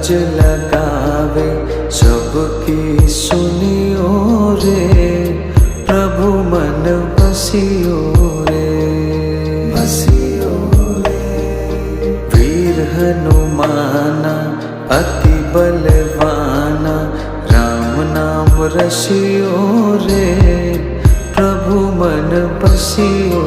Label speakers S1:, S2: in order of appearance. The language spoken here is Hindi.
S1: अरज लगावे सबकी सुनियो रे। प्रभु मन बसियो रे, बसियो रे। वीर हनुमाना अति बलवाना, राम नाम रसियो रे। प्रभु मन बसियो